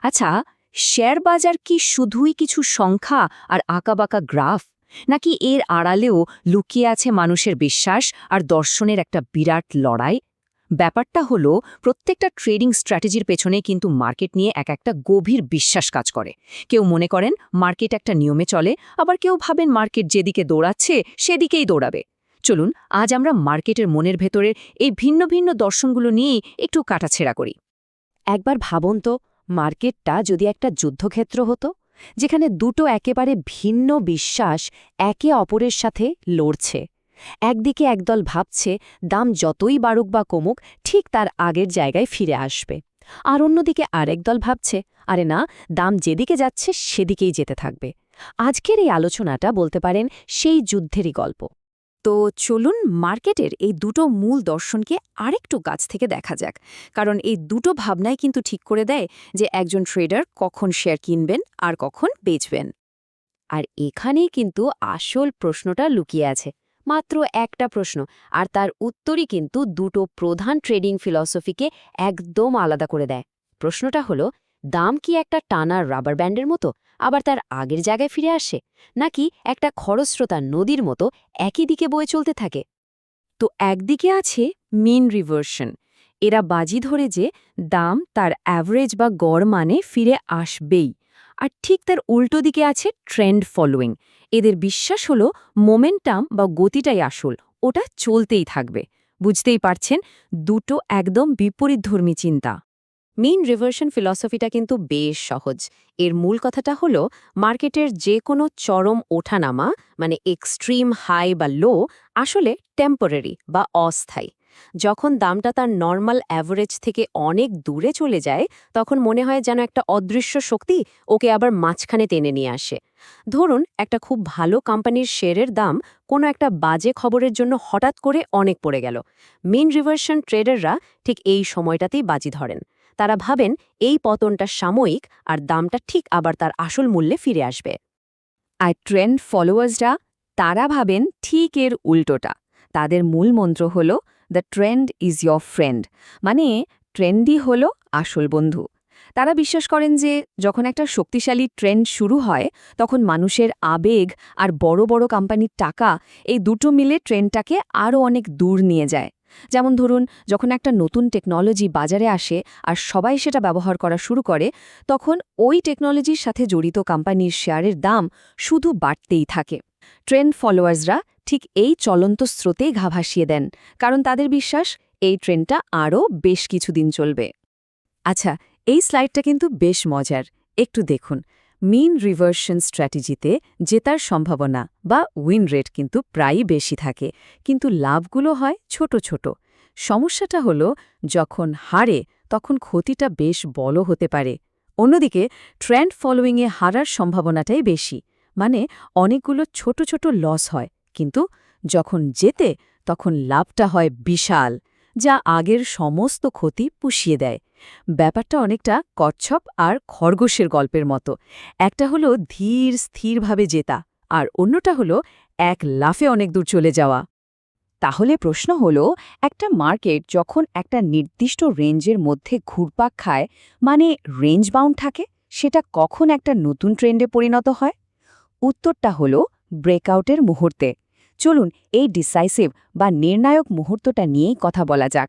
আচ্ছা, শেয়ার বাজার কি শুধুই কিছু সংখ্যা আর আঁকাবাঁকা গ্রাফ, নাকি এর আড়ালেও লুকিয়ে আছে মানুষের বিশ্বাস আর দর্শনের একটা বিরাট লড়াই? ব্যাপারটা হলো, প্রত্যেকটা ট্রেডিং স্ট্র্যাটেজির পেছনে কিন্তু মার্কেট নিয়ে একটা গভীর বিশ্বাস কাজ করে। কেউ মনে করেন মার্কেট একটা নিয়মে চলে, আবার কেউ ভাবেন মার্কেট যেদিকে দৌড়াচ্ছে সেদিকেই দৌড়াবে। চলুন আজ আমরা মার্কেটের মনের ভেতরের এই ভিন্ন ভিন্ন দর্শনগুলো নিয়েই একটু কাটাছেড়া করি। একবার ভাবুন তো, মার্কেটটা যদি একটা যুদ্ধক্ষেত্র হতো, যেখানে দুটো একেবারে ভিন্ন বিশ্বাস একে অপরের সাথে লড়ছে। একদিকে একদল ভাবছে দাম যতই বাড়ুক বা কমুক ঠিক তার আগের জায়গায় ফিরে আসবে, আর অন্যদিকে আরেক দল ভাবছে আরে না, দাম যেদিকে যাচ্ছে সেদিকেই যেতে থাকবে। আজকের এই আলোচনাটা বলতে পারেন সেই যুদ্ধেরই গল্প। তো চলুন মার্কেটের এই দুটো মূল দর্শনকে আরেকটু কাছ থেকে দেখা যাক, কারণ এই দুটো ভাবনাই কিন্তু ঠিক করে দেয় যে একজন ট্রেডার কখন শেয়ার কিনবেন আর কখন বেচবেন। আর এখানেই কিন্তু আসল প্রশ্নটা লুকিয়ে আছে। মাত্র একটা প্রশ্ন, আর তার উত্তরই কিন্তু দুটো প্রধান ট্রেডিং ফিলসফিকে একদম আলাদা করে দেয়। প্রশ্নটা হলো, দাম কি একটা টানা রাবার ব্যান্ডের মতো আবার তার আগের জায়গায় ফিরে আসে, নাকি একটা খরস্রোতা নদীর মতো একই দিকে বয়ে চলতে থাকে? তো একদিকে আছে মিন রিভার্সন, এরা বাজি ধরে যে দাম তার অ্যাভারেজ বা গড় মানে ফিরে আসবেই। আর ঠিক তার উল্টো দিকে আছে ট্রেন্ড ফলোয়িং, এদের বিশ্বাস হলো মোমেন্টাম বা গতিটাই আসল, ওটা চলতেই থাকবে। বুঝতেই পারছেন, দুটো একদম বিপরীতধর্মী চিন্তা। মিন রিভার্সন ফিলসফিটা কিন্তু বেশ সহজ। এর মূল কথাটা হলো, মার্কেটের যে কোনো চরম ওঠানামা, মানে এক্সট্রিম হাই বা লো, আসলে টেম্পোরারি বা অস্থায়ী। যখন দামটা তার নর্মাল অ্যাভারেজ থেকে অনেক দূরে চলে যায়, তখন মনে হয় যেন একটা অদৃশ্য শক্তি ওকে আবার মাঝখানে টেনে নিয়ে আসে। ধরুন, একটা খুব ভালো কোম্পানির শেয়ারের দাম কোনো একটা বাজে খবরের জন্য হঠাৎ করে অনেক পড়ে গেল। মিন রিভার্সন ট্রেডাররা ঠিক এই সময়টাতেই বাজি ধরেন। তারা ভাবেন এই পতনটা সাময়িক, আর দামটা ঠিক আবার তার আসল মূল্যে ফিরে আসবে। আর ট্রেন্ড ফলোয়ার্সরা, তারা ভাবেন ঠিক এর উল্টোটা। তাদের মূল মন্ত্র হল the trend is your friend, মানে ট্রেন্ডই হল আসল বন্ধু। তারা বিশ্বাস করেন যে যখন একটা শক্তিশালী ট্রেন্ড শুরু হয়, তখন মানুষের আবেগ আর বড় বড় কোম্পানির টাকা, এই দুটো মিলে ট্রেন্ডটাকে আরও অনেক দূর নিয়ে যায়। যেমন ধরুন, যখন একটা নতুন টেকনোলজি বাজারে আসে আর সবাই সেটা ব্যবহার করা শুরু করে, তখন ওই টেকনোলজির সাথে জড়িত কোম্পানির শেয়ারের দাম শুধু বাড়তেই থাকে। ট্রেন্ড ফলোয়ার্সরা ঠিক এই চলন্ত স্রোতেই ঘা ভাসিয়ে দেন, কারণ তাদের বিশ্বাস এই ট্রেন্ডটা আরও বেশ কিছুদিন চলবে। আচ্ছা, এই স্লাইডটা কিন্তু বেশ মজার, একটু দেখুন। মিন রিভার্সন স্ট্র্যাটেজিতে জেতার সম্ভাবনা বা উইন রেট কিন্তু প্রায়ই বেশি থাকে, কিন্তু লাভগুলো হয় ছোট ছোট। সমস্যাটা হলো, যখন হারে তখন ক্ষতিটা বেশ বড় হতে পারে। অন্যদিকে ট্রেন্ড ফলোয়িংয়ে হারার সম্ভাবনাটাই বেশি, মানে অনেকগুলো ছোট ছোট লস হয়, কিন্তু যখন জেতে তখন লাভটা হয় বিশাল, যা আগের সমস্ত ক্ষতি পুষিয়ে দেয়। ব্যাপারটা অনেকটা কচ্ছপ আর খরগোশের গল্পের মতো। একটা হলো ধীর স্থিরভাবে জেতা, আর অন্যটা হলো এক লাফে অনেক দূর চলে যাওয়া। তাহলে প্রশ্ন হলো, একটা মার্কেট যখন একটা নির্দিষ্ট রেঞ্জের মধ্যে ঘুরপাক খায়, মানে রেঞ্জ বাউন্ড থাকে, সেটা কখন একটা নতুন ট্রেন্ডে পরিণত হয়? উত্তরটা হলো ব্রেকআউটের মুহূর্তে। চলুন এই ডিসাইসিভ বা নির্ণায়ক মুহূর্তটা নিয়েই কথা বলা যাক।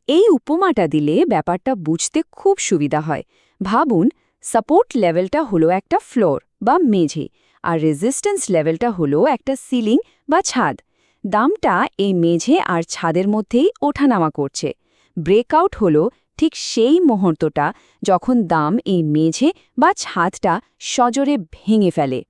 এই উপমাটা দিলে ব্যাপারটা বুঝতে খুব সুবিধা হয়। ভাবুন, সাপোর্ট লেভেলটা হলো একটা ফ্লোর বা মেঝে, আর রেজিস্ট্যান্স লেভেলটা হলো একটা সিলিং বা ছাদ। দামটা এই মেঝে আর ছাদের মধ্যেই ওঠানামা করছে। ব্রেকআউট হলো ঠিক সেই মুহূর্তটা যখন দাম এই মেঝে বা ছাদটা সজোরে ভেঙে ফেলে।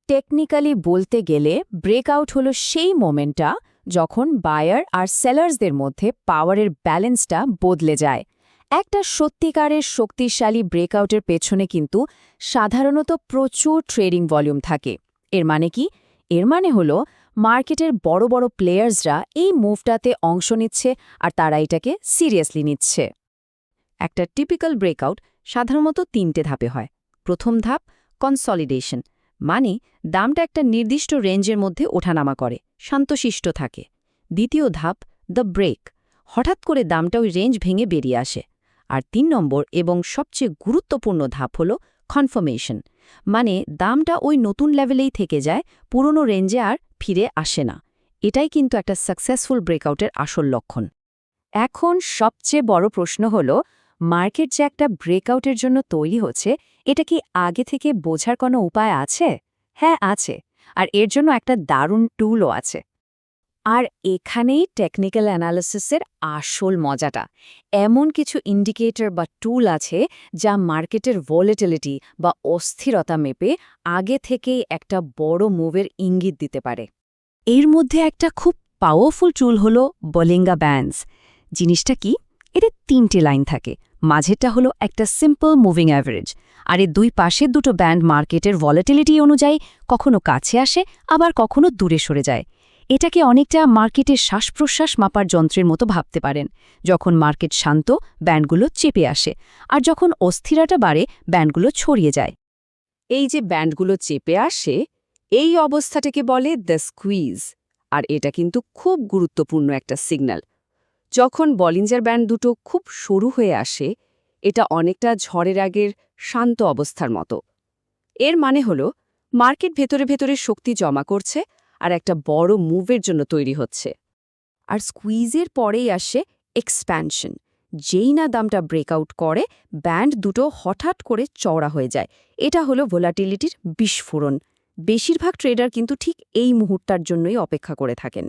টেকনিক্যালি বলতে গেলে ব্রেকআউট হলো সেই মোমেন্টটা যখন বায়ার আর সেলার্সদের মধ্যে পাওয়ারের ব্যালেন্সটা বদলে যায়। একটা সত্যিকারের শক্তিশালী ব্রেকআউটের পেছনে কিন্তু সাধারণত প্রচুর ট্রেডিং ভলিউম থাকে। এর মানে কি? এর মানে হলো মার্কেটের বড় বড় প্লেয়ার্সরা এই মুভটাতে অংশ নিচ্ছে, আর তারা এটাকে সিরিয়াসলি নিচ্ছে। একটা টিপিক্যাল ব্রেকআউট সাধারণত 3টে ধাপে হয়। প্রথম ধাপ কনসলিডেশন, মানে দামটা একটা নির্দিষ্ট রেঞ্জের মধ্যে ওঠানামা করে, শান্তশিষ্ট থাকে। দ্বিতীয় ধাপ দ্য ব্রেক, হঠাৎ করে দামটা ওই রেঞ্জ ভেঙে বেরিয়ে আসে। আর ৩ নম্বর এবং সবচেয়ে গুরুত্বপূর্ণ ধাপ হল কনফার্মেশন, মানে দামটা ওই নতুন লেভেলেই থেকে যায়, পুরনো রেঞ্জে আর ফিরে আসে না। এটাই কিন্তু একটা সাকসেসফুল ব্রেকআউটের আসল লক্ষণ। এখন সবচেয়ে বড় প্রশ্ন হল, মার্কেট যে একটা ব্রেকআউটের জন্য তৈরি হচ্ছে, এটা কি আগে থেকে বোঝার কোনো উপায় আছে? হ্যাঁ, আছে। আর এর জন্য একটা দারুণ টুলও আছে। আর এখানেই টেকনিক্যাল অ্যানালিসিসের আসল মজাটা। এমন কিছু ইন্ডিকেটর বা টুল আছে যা মার্কেটের ভোলেটিলিটি বা অস্থিরতা মেপে আগে থেকেই একটা বড় মুভের ইঙ্গিত দিতে পারে। এর মধ্যে একটা খুব পাওয়ারফুল টুল হল বলিঙ্গা ব্যান্ডস। জিনিসটা কি? এতে ৩টে লাইন থাকে, মাঝেরটা হলো একটা সিম্পল মুভিং অ্যাভারেজ, আর এর দুই পাশের দুটো ব্যান্ড মার্কেটের ভলাটিলিটি অনুযায়ী কখনো কাছে আসে, আবার কখনো দূরে সরে যায়। এটাকে অনেকটা মার্কেটের শ্বাস-প্রশ্বাস মাপার যন্ত্রের মতো ভাবতে পারেন। যখন মার্কেট শান্ত, ব্যান্ডগুলো চেপে আসে, আর যখন অস্থিরতা বাড়ে, ব্যান্ডগুলো ছড়িয়ে যায়। এই যে ব্যান্ডগুলো চেপে আসে, এই অবস্থাটাকে বলে দ্য স্কুইজ, আর এটা কিন্তু খুব গুরুত্বপূর্ণ একটা সিগন্যাল। যখন বলিঞ্জার ব্যান্ড দুটো খুব সরু হয়ে আসে, এটা অনেকটা ঝড়ের আগের শান্ত অবস্থার মতো। এর মানে হলো মার্কেট ভেতরে ভেতরে শক্তি জমা করছে আর একটা বড় মুভের জন্য তৈরি হচ্ছে। আর স্কুইজের পরেই আসে এক্সপ্যানশন। যেই না দামটা ব্রেকআউট করে, ব্যান্ড দুটো হঠাৎ করে চওড়া হয়ে যায়। এটা হলো ভোলাটিলিটির বিস্ফোরণ। বেশিরভাগ ট্রেডার কিন্তু ঠিক এই মুহূর্তের জন্যই অপেক্ষা করে থাকেন।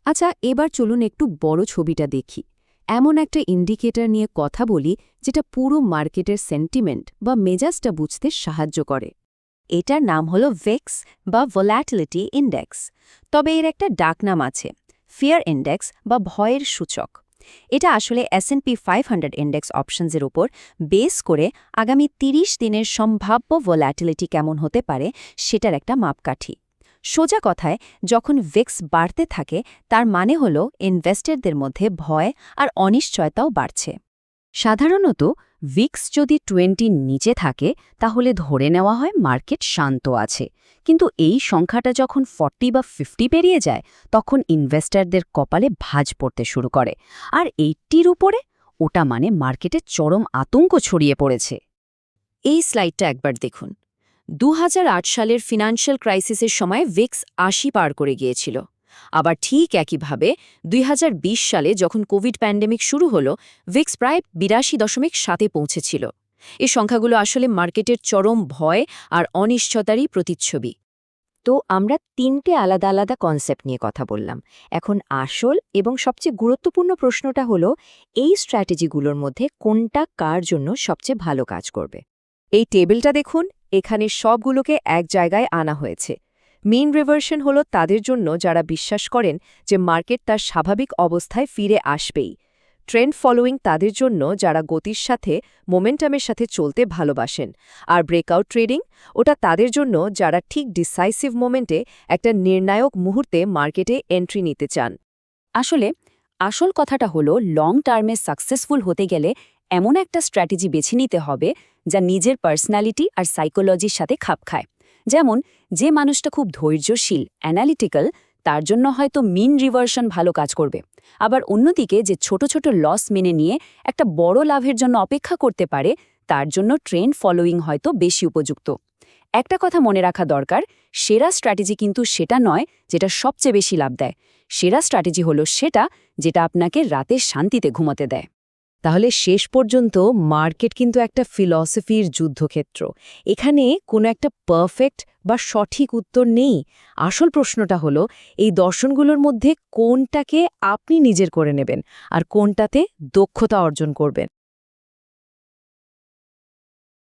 আচ্ছা, এবার চলুন একটু বড় ছবিটা দেখি। এমন একটা ইন্ডিকেটর নিয়ে কথা বলি যেটা পুরো মার্কেটের সেন্টিমেন্ট বা মেজাজটা বুঝতে সাহায্য করে। এটার নাম হলো ভেক্স বা ভোলাটিলিটি ইন্ডেক্স। তবে এর একটা ডাকনাম আছে, ফিয়ার ইন্ডেক্স বা ভয়ের সূচক। এটা আসলে S&P 500 ইন্ডেক্স অপশনসের উপর বেস করে আগামী ৩০ দিনের সম্ভাব্য ভোলাটিলিটি কেমন হতে পারে সেটার একটা মাপকাঠি। সোজা কথায়, যখন ভেক্স বাড়তে থাকে, তার মানে হল ইনভেস্টরদের মধ্যে ভয় আর অনিশ্চয়তাও বাড়ছে। সাধারণত ভিক্স যদি 20 নিচে থাকে, তাহলে ধরে নেওয়া হয় মার্কেট শান্ত আছে। কিন্তু এই সংখ্যাটা যখন 40 বা 50 পেরিয়ে যায়, তখন ইনভেস্টরদের কপালে ভাঁজ পড়তে শুরু করে। আর 80-র উপরে, ওটা মানে মার্কেটে চরম আতঙ্ক ছড়িয়ে পড়েছে। এই স্লাইডটা একবার দেখুন। 2008 সালের ফিনান্সিয়াল ক্রাইসিসের সময় ভিক্স 80 পার করে গিয়েছিল। আবার ঠিক একইভাবে 2020 সালে যখন কোভিড প্যান্ডেমিক শুরু হলো, ভিক্স প্রায় 82.7-এ পৌঁছেছিল। এই সংখ্যাগুলো আসলে মার্কেটের চরম ভয় আর অনিশ্চয়তারই প্রতিচ্ছবি। তো আমরা 3টে আলাদা আলাদা কনসেপ্ট নিয়ে কথা বললাম। এখন আসল এবং সবচেয়ে গুরুত্বপূর্ণ প্রশ্নটা হলো, এই স্ট্র্যাটেজিগুলোর মধ্যে কোনটা কার জন্য সবচেয়ে ভালো কাজ করবে। এই টেবিলটা দেখুন, এখানে সবগুলোকে এক জায়গায় আনা হয়েছে। মিন রিভার্সন হলো তাদের জন্য যারা বিশ্বাস করেন যে মার্কেট তার স্বাভাবিক অবস্থায় ফিরে আসবেই। ট্রেন্ড ফলোয়িং তাদের জন্য যারা গতির সাথে, মোমেন্টামের সাথে চলতে ভালোবাসেন। আর ব্রেকআউট ট্রেডিং, ওটা তাদের জন্য যারা ঠিক ডিসাইসিভ মোমেন্টে, একটা নির্ণায়ক মুহূর্তে মার্কেটে এন্ট্রি নিতে চান। আসলে আসল কথাটা হলো, লং টার্মে সাকসেসফুল হতে গেলে এমন একটা স্ট্র্যাটেজি বেছে নিতে হবে যা নিজের পার্সোনালিটি আর সাইকোলজির সাথে খাপ খায়। যেমন, যে মানুষটা খুব ধৈর্যশীল, অ্যানালিটিক্যাল, তার জন্য হয়তো মিন রিভার্সন ভালো কাজ করবে। আবার অন্যদিকে যে ছোট ছোট লস মেনে নিয়ে একটা বড় লাভের জন্য অপেক্ষা করতে পারে, তার জন্য ট্রেন্ড ফলোয়িং হয়তো বেশি উপযুক্ত। একটা কথা মনে রাখা দরকার, সেরা স্ট্র্যাটেজি কিন্তু সেটা নয় যেটা সবচেয়ে বেশি লাভ দেয়। সেরা স্ট্র্যাটেজি হলো সেটা যেটা আপনাকে রাতে শান্তিতে ঘুমাতে দেয়। তাহলে শেষ পর্যন্ত মার্কেট কিন্তু একটা ফিলসফির যুদ্ধক্ষেত্র। এখানে কোনো একটা পারফেক্ট বা সঠিক উত্তর নেই। আসল প্রশ্নটা হলো, এই দর্শনগুলোর মধ্যে কোনটাকে আপনি নিজের করে নেবেন আর কোনটাতে দক্ষতা অর্জন করবেন।